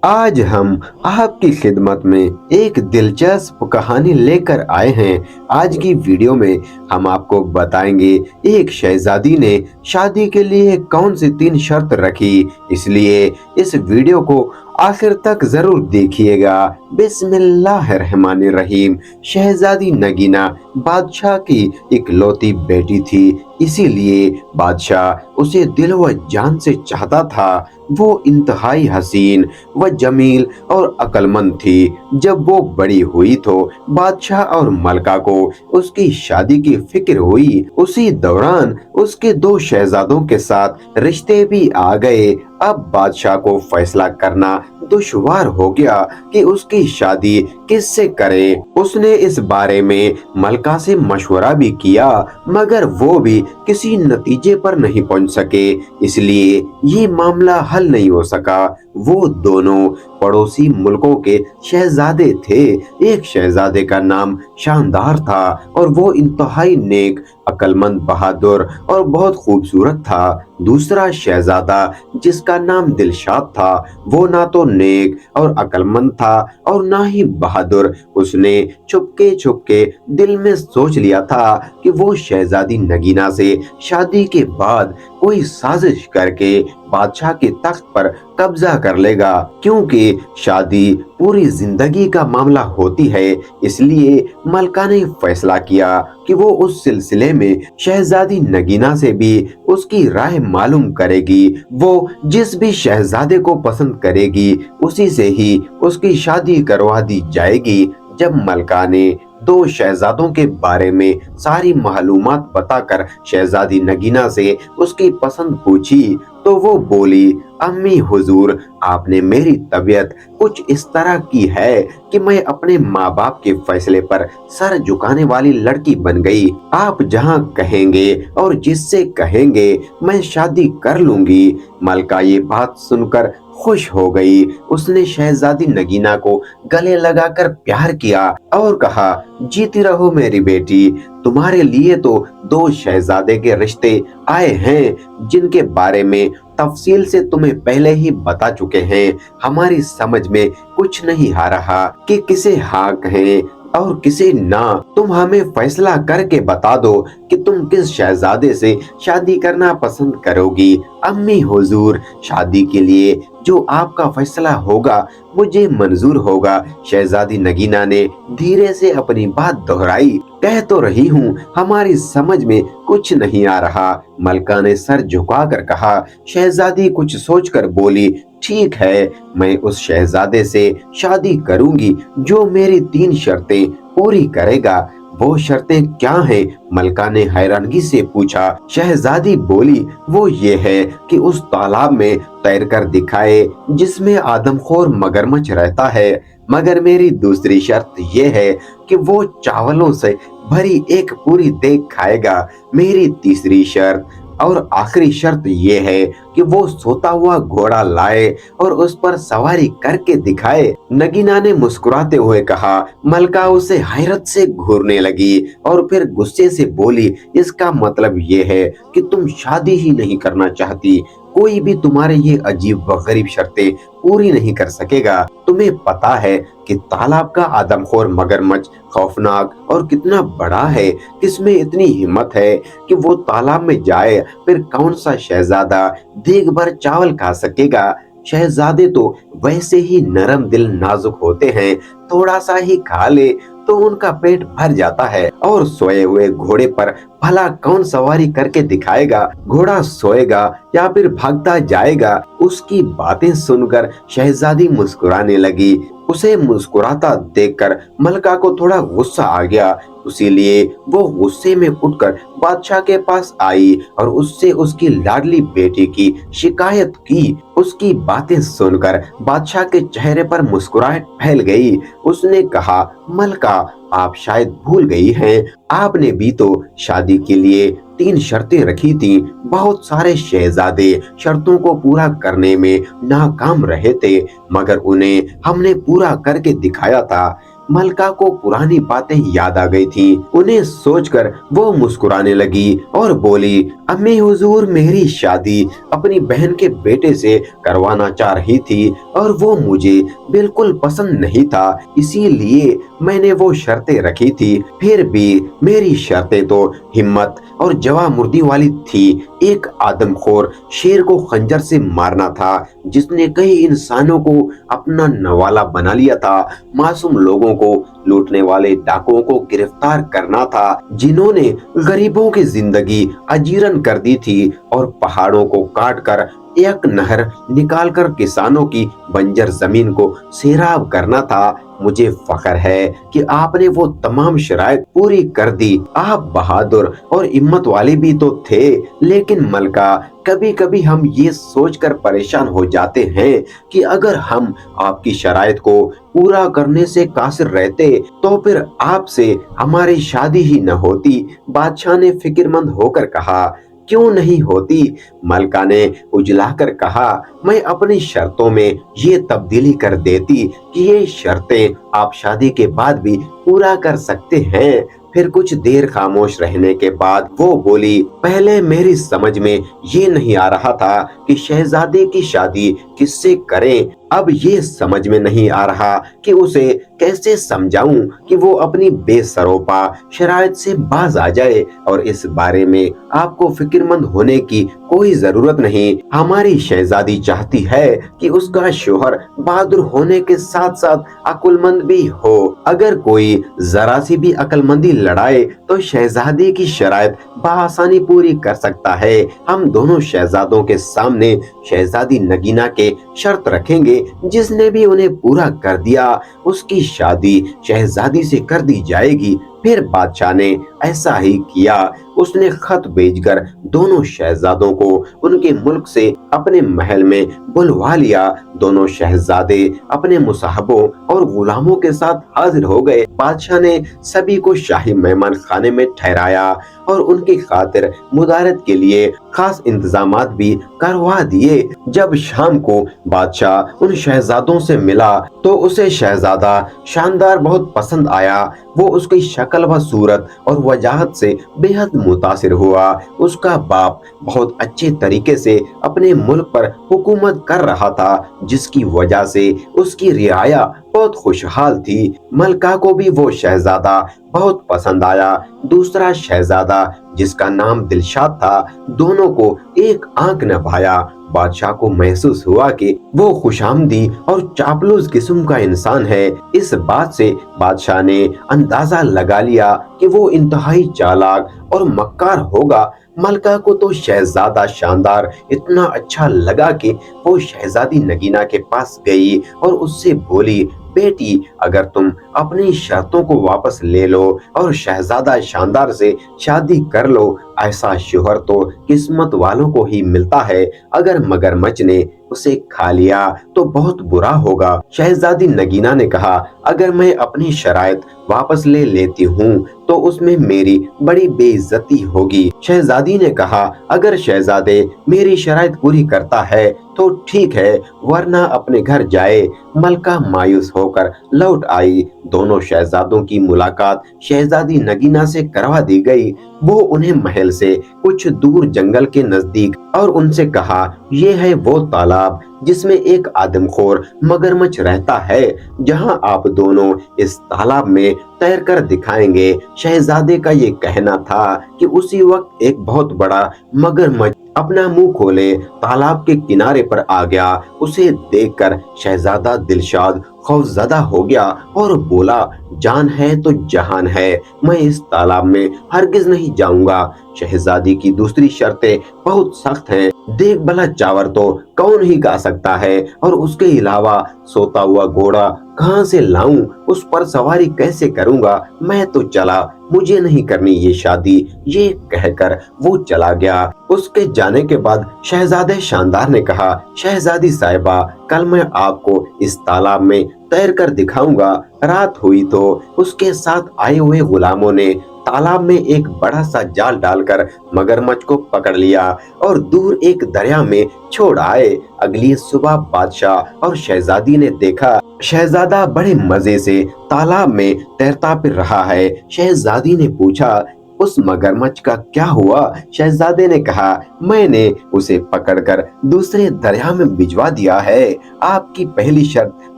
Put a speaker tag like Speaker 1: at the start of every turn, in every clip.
Speaker 1: आज हम आपकी खिदमत में एक दिलचस्प कहानी लेकर आए हैं। आज की वीडियो में हम आपको बताएंगे एक शहजादी ने शादी के लिए कौन सी 3 शर्त रखी। इसलिए इस वीडियो को आखिर तक जरूर देखिएगा। बिस्मिल्लाहिर्रहमानिर्रहीम। शहजादी नगीना बादशाह की इकलौती बेटी थी, इसीलिए बादशाह उसे दिल व जान से चाहता था। वो इंतहाई हसीन व जमील और अक्लमंद थी। जब वो बड़ी हुई तो बादशाह और मलका को उसकी शादी की फिक्र हुई। उसी दौरान उसके 2 शहजादों के साथ रिश्ते भी आ गए। अब बादशाह को फैसला करना दुश्वार हो गया कि उसकी शादी किससे करे। उसने इस बारे में मलका से मशवरा भी किया, मगर वो भी किसी नतीजे पर नहीं पहुंच सके, इसलिए ये मामला हल नहीं हो सका। वो दोनों पड़ोसी मुल्कों के शहजादे थे। एक शहजादे का नाम शानदार था और वो इंतहाई नेक, अक्लमंद, बहादुर और बहुत खूबसूरत था। दूसरा शहजादा जिसका नाम दिलशाद था, वो ना तो नेक और अक्लमंद था और ना ही बहादुर। उसने चुपके चुपके दिल में सोच लिया था कि वो शहजादी नगीना से शादी के बाद कोई साजिश करके बादशाह के तख्त पर कब्जा कर लेगा। क्योंकि शादी पूरी जिंदगी का मामला होती है, इसलिए मलका ने फैसला किया कि वो उस सिलसिले में शहजादी नगीना से भी उसकी राय मालूम करेगी। वो जिस भी शहजादे को पसंद करेगी उसी से ही उसकी शादी करवा दी जाएगी। जब मलका ने 2 शहजादों के बारे में सारी मालूमात बताकर शहजादी नगीना से उसकी पसंद पूछी तो वो बोली, अम्मी हुजूर, आपने मेरी तबीयत कुछ इस तरह की है कि मैं अपने माँ बाप के फैसले पर सर झुकाने वाली लड़की बन गई। आप जहाँ कहेंगे और जिससे कहेंगे मैं शादी कर लूंगी। मलका ये बात सुनकर खुश हो गई। उसने शहजादी नगीना को गले लगाकर प्यार किया और कहा, जीती रहो मेरी बेटी, तुम्हारे लिए तो 2 शहजादे के रिश्ते आए हैं जिनके बारे में तफसील से तुम्हें पहले ही बता चुके हैं। हमारी समझ में कुछ नहीं आ रहा कि किसे हाँ कहें और किसे ना। तुम हमें फैसला करके बता दो कि तुम किस शहजादे से शादी करना पसंद करोगी। अम्मी हुजूर, शादी के लिए जो आपका फैसला होगा मुझे मंजूर होगा। शहजादी नगीना ने धीरे से अपनी बात दोहराई। कह तो रही हूँ, हमारी समझ में कुछ नहीं आ रहा। मलका ने सर झुकाकर कहा। शहजादी कुछ सोचकर बोली, ठीक है, मैं उस शहजादे से शादी करूंगी जो मेरी 3 शर्तें पूरी करेगा। वो शर्तें क्या हैं? मलका ने हैरानगी से पूछा। शहजादी बोली, वो ये है कि उस तालाब में तैर कर दिखाए जिसमें आदमखोर मगरमच्छ रहता है। मगर मेरी दूसरी शर्त ये है कि वो चावलों से भरी एक पूरी देग खाएगा। मेरी तीसरी शर्त और आखिरी शर्त ये है कि वो सोता हुआ घोड़ा लाए और उस पर सवारी करके दिखाए। नगीना ने मुस्कुराते हुए कहा। मलका उसे हैरत से घूरने लगी और फिर गुस्से से बोली, इसका मतलब ये है कि तुम शादी ही नहीं करना चाहती। कोई भी तुम्हारे ये अजीब व गरीब शर्तें पूरी नहीं कर सकेगा। तुम्हें पता है कि तालाब का आदमखोर मगरमच्छ खौफनाक और कितना बड़ा है। किसमें इतनी हिम्मत है कि वो तालाब में जाए? फिर कौन सा शहजादा देग भर चावल खा सकेगा? शहजादे तो वैसे ही नरम दिल नाजुक होते हैं, थोड़ा सा ही खा ले तो उनका पेट भर जाता है। और सोए हुए घोड़े पर भला कौन सवारी करके दिखाएगा? घोड़ा सोएगा या फिर भागता जाएगा? उसकी बातें सुनकर शहजादी मुस्कुराने लगी। उसे मुस्कुराता देखकर मलका को थोड़ा गुस्सा आ गया, इसीलिए वो गुस्से में उठकर बादशाह के पास आई और उससे उसकी लाडली बेटी की शिकायत की। उसकी बातें सुनकर बादशाह के चेहरे पर मुस्कुराहट फैल गई। उसने कहा, मलका, आप शायद भूल गई हैं, आपने भी तो शादी के लिए 3 शर्तें रखी थी। बहुत सारे शहजादे शर्तों को पूरा करने में नाकाम रहे थे, मगर उन्हें हमने पूरा करके दिखाया था। मलका को पुरानी बातें याद आ गई थी। उन्हें सोचकर वो मुस्कुराने लगी और बोली, अम्मी हुजूर मेरी शादी अपनी बहन के बेटे से करवाना चाह रही थी और वो मुझे बिल्कुल पसंद नहीं था, इसीलिए मैंने वो शर्तें रखी थी। फिर भी मेरी शर्तें तो हिम्मत और जवामुर्दी वाली थी। एक आदमखोर शेर को खंजर से मारना था, जिसने कई इंसानों को अपना नवाला बना लिया था। मासूम लोगों को लूटने वाले डाकुओं को गिरफ्तार करना था, जिन्होंने गरीबों की जिंदगी अजीरन कर दी थी, और पहाड़ों को काट कर एक नहर निकालकर किसानों की बंजर जमीन को सैराब करना था। मुझे फख्र है कि आपने वो तमाम शराइत पूरी कर दी। आप बहादुर और हिम्मत वाले भी तो थे, लेकिन मलका कभी कभी हम ये सोचकर परेशान हो जाते हैं कि अगर हम आपकी शराइत को पूरा करने से कासिर रहते तो फिर आपसे हमारी शादी ही न होती। बादशाह ने फिक्रमंद होकर कहा, क्यों नहीं होती? मलका ने उजलाकर कहा, मैं अपनी शर्तों में ये तब्दीली कर देती कि ये शर्तें आप शादी के बाद भी पूरा कर सकते हैं। फिर कुछ देर खामोश रहने के बाद वो बोली, पहले मेरी समझ में ये नहीं आ रहा था कि शहजादे की शादी किससे करें। अब ये समझ में नहीं आ रहा कि उसे कैसे समझाऊं कि वो अपनी बेसरोपा शराइत से बाज आ जाए, और इस बारे में आपको फिक्रमंद होने की कोई जरूरत नहीं। हमारी शहजादी चाहती है कि उसका शोहर बहादुर होने के साथ साथ अक्लमंद भी हो। अगर कोई जरा सी भी अक्लमंदी लड़ाए तो शहजादी की शराइत बआसानी पूरी कर सकता है। हम दोनों शहजादों के सामने शहजादी नगीना के शर्त रखेंगे, जिसने भी उन्हें पूरा कर दिया उसकी शादी शहजादी से कर दी जाएगी। फिर बादशाह ने ऐसा ही किया। उसने खत भेजकर दोनों शहजादों को उनके मुल्क से अपने महल में बुलवा लिया। दोनों शहजादे अपने मुसाहबों और गुलामों के साथ हाजिर हो गए। बादशाह ने सभी को शाही मेहमान खाने में ठहराया और उनकी खातिर मुदारत के लिए खास इंतजामात भी करवा दिए। जब शाम को बादशाह उन शहजादों से मिला तो उसे शहजादा शानदार बहुत पसंद आया। वो उसकी शक्ल व सूरत और वजाहत से बेहद मुतासिर हुआ। उसका बाप बहुत अच्छे तरीके से अपने मुल्क पर हुकूमत कर रहा था, जिसकी वजह से उसकी रियाया बहुत खुशहाल थी। मलका को भी वो शहजादा बहुत पसंद आया। दूसरा शहजादा जिसका नाम दिलशाद था, दोनों को एक आंख न भाया। बादशाह को महसूस हुआ कि वो खुशामदी और चापलूस किस्म का इंसान है। इस बात से बादशाह ने अंदाजा लगा लिया कि वो इंतहाई चालाक और मक्कार होगा। मलका को तो शहजादा शानदार इतना अच्छा लगा कि वो शहजादी नगीना के पास गई और उससे बोली, बेटी, अगर तुम अपनी शर्तों को वापस ले लो और शहजादा शानदार से शादी कर लो, ऐसा शोहर तो किस्मत वालों को ही मिलता है। अगर मगरमच्छ ने उसे खा लिया तो बहुत बुरा होगा। शहजादी नगीना ने कहा, अगर मैं अपनी शराइत वापस ले लेती हूँ तो उसमें मेरी बड़ी बेइज्जती होगी। शहजादी ने कहा, अगर शहजादे मेरी शराइत पूरी करता है तो ठीक है, वरना अपने घर जाए। मलका मायूस होकर लौट आई। दोनों शहजादों की मुलाकात शहजादी नगीना से करवा दी गई। वो उन्हें महल से कुछ दूर जंगल के नजदीक और उनसे कहा, ये है वो तालाब जिसमें एक आदमखोर मगरमच्छ रहता है। जहां आप दोनों इस तालाब में तैर कर दिखाएंगे। शहजादे का ये कहना था कि उसी वक्त एक बहुत बड़ा मगरमच्छ अपना मुंह खोले तालाब के किनारे पर आ गया। उसे देखकर शहजादा दिलशाद खौफजदा हो गया और बोला, जान है तो जहान है, मैं इस तालाब में हरगिज नहीं जाऊंगा। शहजादी की दूसरी शर्तें बहुत सख्त हैं। देख भला चावर तो कौन ही गा सकता है, और उसके अलावा सोता हुआ घोड़ा कहां से लाऊं, उस पर सवारी कैसे करूंगा। मैं तो चला, मुझे नहीं करनी ये शादी। ये कहकर वो चला गया। उसके जाने के बाद शहजादे शानदार ने कहा, शहजादी साहिबा, कल मैं आपको इस तालाब में तैर कर दिखाऊंगा। रात हुई तो उसके साथ आए हुए गुलामों ने तालाब में एक बड़ा सा जाल डालकर मगरमच्छ को पकड़ लिया और दूर एक दरिया में छोड़ आए। अगली सुबह बादशाह और शहजादी ने देखा शहजादा बड़े मजे से तालाब में तैरता फिर रहा है। शहजादी ने पूछा, उस मगरमच्छ का क्या हुआ? शहजादे ने कहा, मैंने उसे पकड़कर दूसरे दरिया में भिजवा दिया है। आपकी पहली शर्त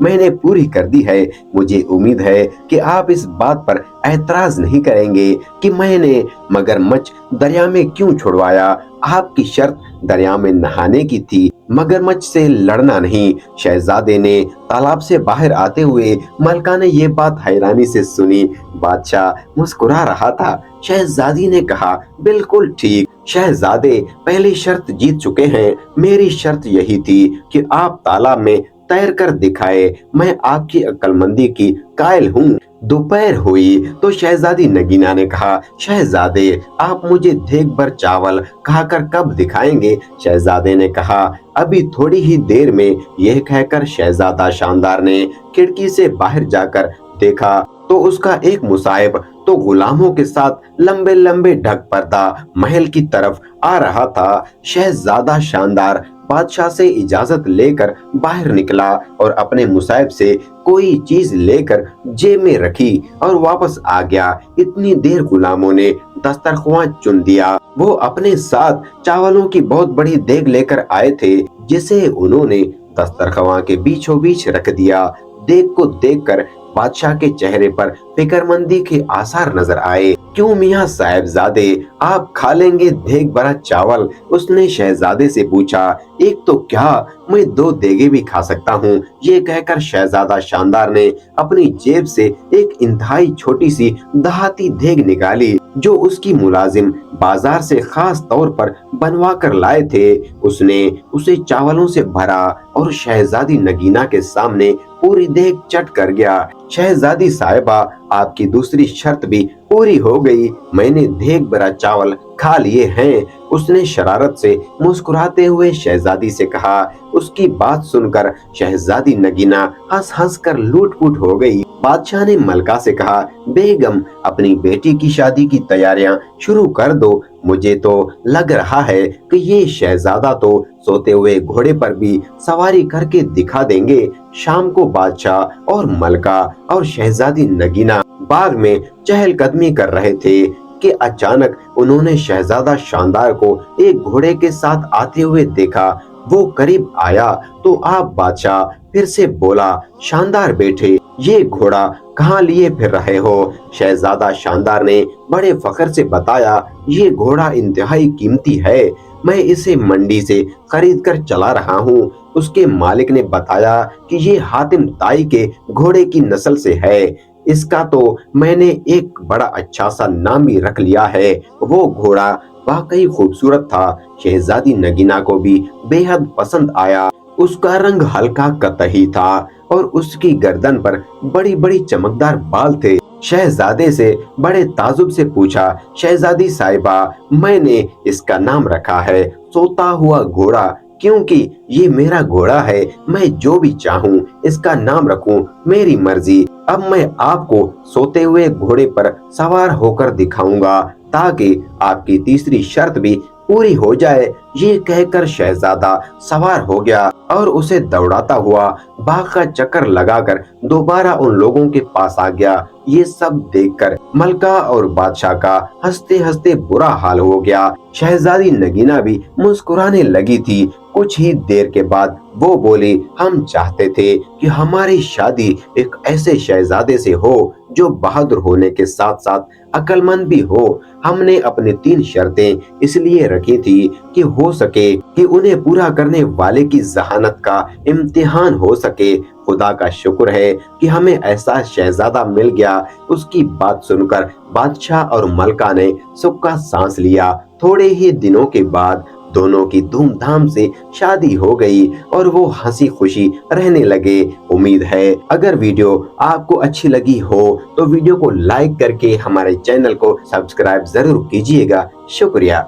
Speaker 1: मैंने पूरी कर दी है। मुझे उम्मीद है कि आप इस बात पर ऐतराज नहीं करेंगे कि मैंने मगरमच्छ दरिया में क्यों छुड़वाया। आपकी शर्त दरिया में नहाने की थी, मगरमच्छ से लड़ना नहीं। शहजादे ने तालाब से बाहर आते हुए मलका ने ये बात हैरानी से सुनी। बादशाह मुस्कुरा रहा था। शहजादी ने कहा, बिल्कुल ठीक, शहजादे पहली शर्त जीत चुके हैं। मेरी शर्त यही थी कि आप तालाब में तैर कर दिखाए। मैं आपकी अक्लमंदी की कायल हूँ। दोपहर हुई तो शहजादी नगीना ने कहा, शहजादे आप मुझे देग भर चावल खाकर कब दिखाएंगे? शहजादे ने कहा, अभी थोड़ी ही देर में। यह कहकर शहजादा शानदार ने खिड़की से बाहर जाकर देखा तो उसका एक मुसाहिब तो गुलामों के साथ लंबे लंबे ढक पर्दा महल की तरफ आ रहा था। शहजादा शानदार बादशाह से इजाजत लेकर बाहर निकला और अपने मुसाहिब से कोई चीज लेकर जेब में रखी और वापस आ गया। इतनी देर गुलामों ने दस्तरख्वान चुन दिया। वो अपने साथ चावलों की बहुत बड़ी देग लेकर आए थे, जिसे उन्होंने दस्तरख्वान के बीचों बीच रख दिया। देग को देखकर बादशाह के चेहरे पर फिक्रमंदी के आसार नजर आए। क्यों मियां साहिबजादे, आप खा लेंगे देग भरा चावल? उसने शहजादे से पूछा। एक तो क्या, मैं 2 देगे भी खा सकता हूँ। ये कहकर शहजादा शानदार ने अपनी जेब से एक इंतहाई छोटी सी दहाती देग निकाली, जो उसकी मुलाजिम बाजार से खास तौर पर बनवा कर लाए थे। उसने उसे चावलों से भरा और शहजादी नगीना के सामने पूरी देग चट कर गया। शहजादी साहिबा, आपकी दूसरी शर्त भी पूरी हो गई। मैंने देग भरा चावल खा लिए हैं। उसने शरारत से मुस्कुराते हुए शहजादी से कहा। उसकी बात सुनकर शहजादी नगीना हंस हंस कर लूट-पुट हो गई। बादशाह ने मलका से कहा, बेगम अपनी बेटी की शादी की तैयारियां शुरू कर दो। मुझे तो लग रहा है कि ये शहजादा तो सोते हुए घोड़े पर भी सवारी करके दिखा देंगे। शाम को बादशाह और मलका और शहजादी नगीना बाग में चहलकदमी कर रहे थे कि अचानक उन्होंने शहजादा शानदार को एक घोड़े के साथ आते हुए देखा। वो करीब आया तो आप बादशाह फिर से बोला, शानदार बेटे, ये घोड़ा कहाँ लिए फिर रहे हो? शहजादा शानदार ने बड़े फख्र से बताया, ये घोड़ा इंतहाई कीमती है। मैं इसे मंडी से खरीद कर चला रहा हूँ। उसके मालिक ने बताया कि ये हातिम ताई के घोड़े की नस्ल से है। इसका तो मैंने एक बड़ा अच्छा सा नाम भी रख लिया है। वो घोड़ा वाकई खूबसूरत था। शहजादी नगीना को भी बेहद पसंद आया। उसका रंग हल्का कतही था और उसकी गर्दन पर बड़ी बड़ी चमकदार बाल थे। शहजादे से बड़े ताजुब से पूछा, शहजादी साहिबा, मैंने इसका नाम रखा है सोता हुआ घोड़ा, क्योंकि ये मेरा घोड़ा है। मैं जो भी चाहूँ इसका नाम रखूं, मेरी मर्जी। अब मैं आपको सोते हुए घोड़े पर सवार होकर दिखाऊंगा ताकि आपकी तीसरी शर्त भी पूरी हो जाए। ये कहकर शहजादा सवार हो गया और उसे दौड़ाता हुआ बाग का चक्कर लगाकर दोबारा उन लोगों के पास आ गया। ये सब देखकर मलका और बादशाह का हंसते हंसते बुरा हाल हो गया। शहजादी नगीना भी मुस्कुराने लगी थी। कुछ ही देर के बाद वो बोली, हम चाहते थे कि हमारी शादी एक ऐसे शहजादे से हो जो बहादुर होने के साथ साथ अक्लमंद भी हो। हमने अपनी 3 शर्तें इसलिए रखी थी कि हो सके कि उन्हें पूरा करने वाले की जहानत का इम्तिहान हो सके। खुदा का शुक्र है कि हमें ऐसा शहजादा मिल गया। उसकी बात सुनकर बादशाह और मलका ने सुख का सांस लिया। थोड़े ही दिनों के बाद दोनों की धूमधाम से शादी हो गई और वो हंसी खुशी रहने लगे। उम्मीद है अगर वीडियो आपको अच्छी लगी हो तो वीडियो को लाइक करके हमारे चैनल को सब्सक्राइब जरूर कीजिएगा। शुक्रिया।